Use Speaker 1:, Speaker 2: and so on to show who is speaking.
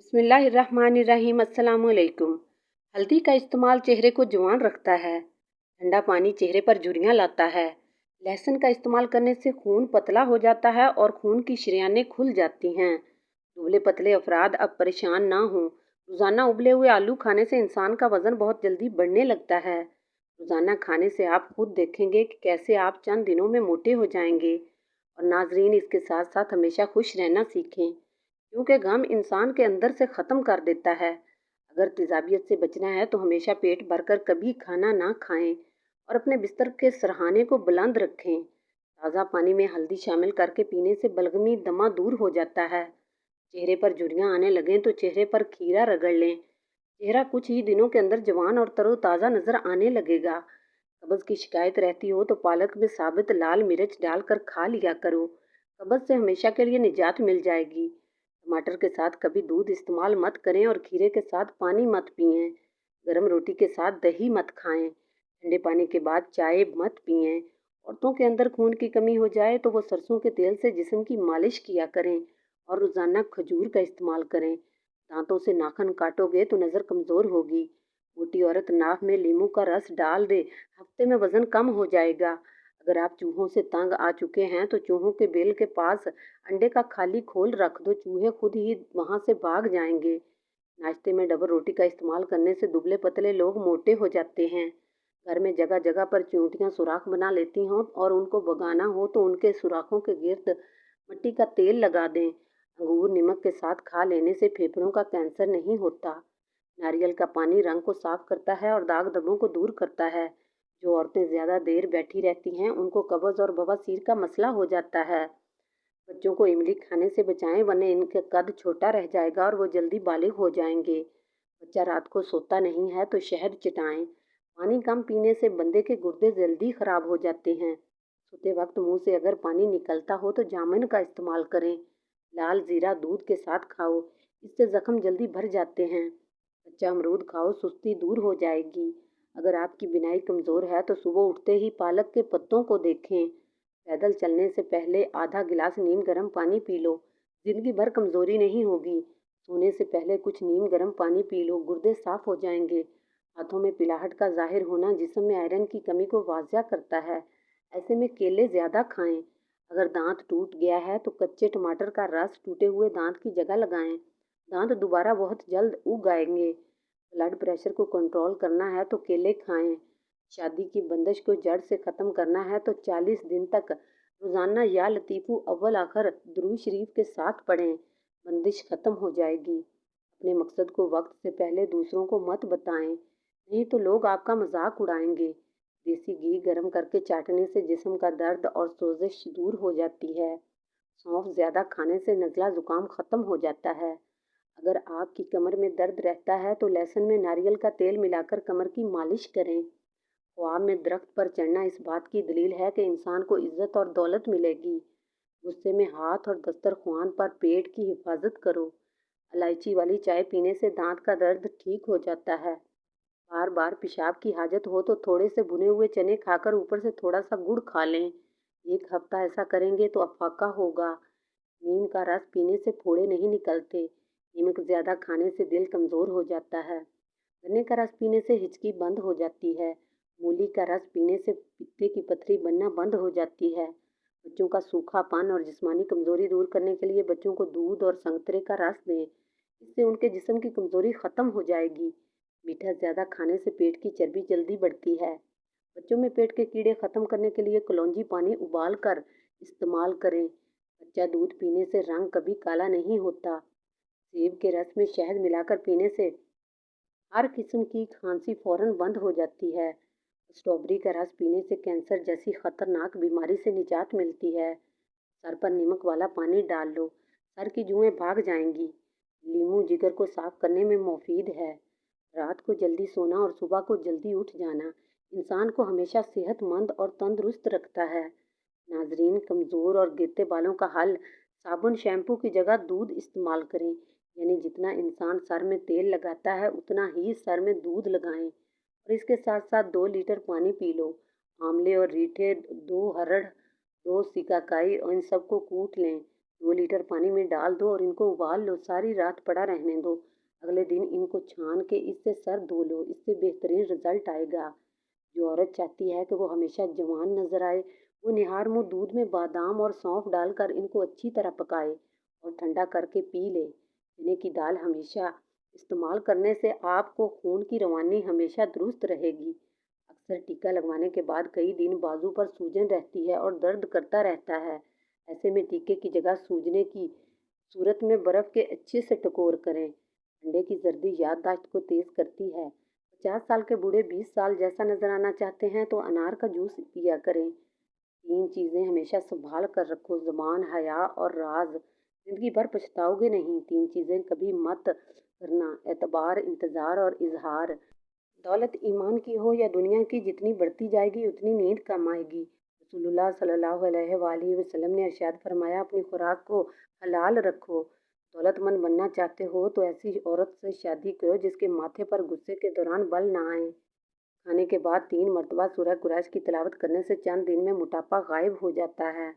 Speaker 1: बिस्मिल्लाहिर्रहमानिर्रहीम। अस्सलाम वालेकुम। हल्दी का इस्तेमाल चेहरे को जवान रखता है। ठंडा पानी चेहरे पर झुर्रियाँ लाता है। लहसुन का इस्तेमाल करने से खून पतला हो जाता है और खून की शरीयानें खुल जाती हैं। दुबले पतले अफराद अब परेशान ना हों। रोज़ाना उबले हुए आलू खाने से इंसान का वज़न बहुत जल्दी बढ़ने लगता है। रोज़ाना खाने से आप खुद देखेंगे कि कैसे आप चंद दिनों में मोटे हो जाएंगे। और नाजरीन, इसके साथ साथ हमेशा खुश रहना सीखें, क्योंकि गम इंसान के अंदर से ख़त्म कर देता है। अगर तेज़ाबियत से बचना है तो हमेशा पेट भरकर कभी खाना ना खाएं और अपने बिस्तर के सरहाने को बुलंद रखें। ताज़ा पानी में हल्दी शामिल करके पीने से बलगमी दमा दूर हो जाता है। चेहरे पर झुर्रियाँ आने लगें तो चेहरे पर खीरा रगड़ लें। चेहरा कुछ ही दिनों के अंदर जवान और तरोताज़ा नज़र आने लगेगा। कब्ज़ की शिकायत रहती हो तो पालक में साबित लाल मिर्च डालकर खा लिया करो। कब्ज़ से हमेशा के लिए निजात मिल जाएगी। टमाटर के साथ कभी दूध इस्तेमाल मत करें और खीरे के साथ पानी मत पिएं। गरम रोटी के साथ दही मत खाएं। ठंडे पानी के बाद चाय मत पिएं। औरतों के अंदर खून की कमी हो जाए तो वो सरसों के तेल से जिस्म की मालिश किया करें और रोज़ाना खजूर का इस्तेमाल करें। दांतों से नाखून काटोगे तो नज़र कमज़ोर होगी। मोटी औरत नाक में लीमू का रस डाल दे, हफ्ते में वज़न कम हो जाएगा। अगर आप चूहों से तंग आ चुके हैं तो चूहों के बिल के पास अंडे का खाली खोल रख दो, चूहे खुद ही वहां से भाग जाएंगे। नाश्ते में डबल रोटी का इस्तेमाल करने से दुबले पतले लोग मोटे हो जाते हैं। घर में जगह जगह पर चींटियां सुराख बना लेती हों और उनको भगाना हो तो उनके सुराखों के गिर्द मिट्टी का तेल लगा दें। अंगूर नमक के साथ खा लेने से फेफड़ों का कैंसर नहीं होता। नारियल का पानी रंग को साफ करता है और दाग धब्बों को दूर करता है। जो औरतें ज़्यादा देर बैठी रहती हैं उनको कब्ज़ और बवासीर का मसला हो जाता है। बच्चों को इमली खाने से बचाएं, वरना इनका कद छोटा रह जाएगा और वो जल्दी बालिग हो जाएंगे। बच्चा रात को सोता नहीं है तो शहद चटाएं। पानी कम पीने से बंदे के गुर्दे जल्दी खराब हो जाते हैं। सोते वक्त मुंह से अगर पानी निकलता हो तो जामुन का इस्तेमाल करें। लाल जीरा दूध के साथ खाओ, इससे जख्म जल्दी भर जाते हैं। कच्चा अमरूद खाओ, सुस्ती दूर हो जाएगी। अगर आपकी बिनाई कमज़ोर है तो सुबह उठते ही पालक के पत्तों को देखें। पैदल चलने से पहले आधा गिलास नीम गर्म पानी पी लो, जिंदगी भर कमज़ोरी नहीं होगी। सोने से पहले कुछ नीम गर्म पानी पी लो, गुर्दे साफ हो जाएंगे। हाथों में पिलाहट का जाहिर होना जिस्म में आयरन की कमी को वाजिया करता है। ऐसे में केले ज़्यादा खाएं। अगर दांत टूट गया है तो कच्चे टमाटर का रस टूटे हुए दांत की जगह लगाएं। दांत दोबारा बहुत जल्द उग आएंगे। ब्लड प्रेशर को कंट्रोल करना है तो केले खाएं। शादी की बंदिश को जड़ से ख़त्म करना है तो 40 दिन तक रोज़ाना या लतीफ़ु अव्वल आखिर दुरूद शरीफ के साथ पढ़ें। बंदिश ख़त्म हो जाएगी। अपने मकसद को वक्त से पहले दूसरों को मत बताएं, नहीं तो लोग आपका मजाक उड़ाएंगे। देसी घी गर्म करके चाटने से जिस्म का दर्द और सोजिश दूर हो जाती है। सौंफ ज़्यादा खाने से नज़ला ज़ुकाम ख़त्म हो जाता है। अगर आपकी कमर में दर्द रहता है तो लहसुन में नारियल का तेल मिलाकर कमर की मालिश करें। ख्वाब में दरख्त पर चढ़ना इस बात की दलील है कि इंसान को इज्जत और दौलत मिलेगी। गुस्से में हाथ और दस्तरख्वान पर पेट की हिफाजत करो। इलायची वाली चाय पीने से दांत का दर्द ठीक हो जाता है। बार बार पेशाब की हाजत हो तो थोड़े से भुने हुए चने खाकर ऊपर से थोड़ा सा गुड़ खा लें। 1 हफ्ता ऐसा करेंगे तो अफाका होगा। नीम का रस पीने से फोड़े नहीं निकलते। नमक ज़्यादा खाने से दिल कमज़ोर हो जाता है। गन्ने का रस पीने से हिचकी बंद हो जाती है। मूली का रस पीने से पित्ते की पथरी बनना बंद हो जाती है। बच्चों का सूखापन और जिस्मानी कमज़ोरी दूर करने के लिए बच्चों को दूध और संतरे का रस दें। इससे उनके जिस्म की कमज़ोरी ख़त्म हो जाएगी। मीठा ज़्यादा खाने से पेट की चर्बी जल्दी बढ़ती है। बच्चों में पेट के कीड़े ख़त्म करने के लिए कलौंजी पानी उबाल कर इस्तेमाल करें। कच्चा दूध पीने से रंग कभी काला नहीं होता। सेब के रस में शहद मिलाकर पीने से हर किस्म की खांसी फौरन बंद हो जाती है। स्ट्रॉबेरी का रस पीने से कैंसर जैसी खतरनाक बीमारी से निजात मिलती है। सर पर नमक वाला पानी डाल लो, सर की जुएं भाग जाएंगी। लीमू जिगर को साफ करने में मुफीद है। रात को जल्दी सोना और सुबह को जल्दी उठ जाना इंसान को हमेशा सेहतमंद और तंदुरुस्त रखता है। नाजरीन, कमज़ोर और गिरते बालों का हल साबुन शैम्पू की जगह दूध इस्तेमाल करें। यानी जितना इंसान सर में तेल लगाता है उतना ही सर में दूध लगाएं और इसके साथ साथ 2 लीटर पानी पी लो। आंवले और रीठे, 2 हरड़, 2 सिकाकाई और इन सबको कूट लें। 2 लीटर पानी में डाल दो और इनको उबाल लो, सारी रात पड़ा रहने दो। अगले दिन इनको छान के इससे सर धो लो, इससे बेहतरीन रिजल्ट आएगा। जो औरत चाहती है कि वो हमेशा जवान नजर आए, वो निहार मुँह दूध में बादाम और सौंफ डालकर इनको अच्छी तरह पकाए और ठंडा करके पी ले। चने की दाल हमेशा इस्तेमाल करने से आपको खून की रवानी हमेशा दुरुस्त रहेगी। अक्सर टीका लगवाने के बाद कई दिन बाजू पर सूजन रहती है और दर्द करता रहता है। ऐसे में टीके की जगह सूजने की सूरत में बर्फ के अच्छे से टकोर करें। अंडे की जर्दी याददाश्त को तेज करती है। 50 साल के बूढ़े 20 साल जैसा नजर आना चाहते हैं तो अनार का जूस पिया करें। 3 चीजें हमेशा संभाल कर रखो, जबान, हया और राज। जिंदगी भर पछताओगे नहीं। 3 चीजें कभी मत करना, एतबार, इंतजार और इजहार। दौलत ईमान की हो या दुनिया की, जितनी बढ़ती जाएगी उतनी नींद कम आएगी। रसूलुल्लाह सल्लल्लाहु अलैहि वसल्लम ने इरशाद फरमाया, अपनी खुराक को हलाल रखो। दौलतमंद बनना चाहते हो तो ऐसी औरत से शादी करो जिसके माथे पर गुस्से के दौरान बल ना आए। खाने के बाद 3 मरतबा सूरह कुरैश की तिलावत करने से चंद दिन में मोटापा गायब हो जाता है।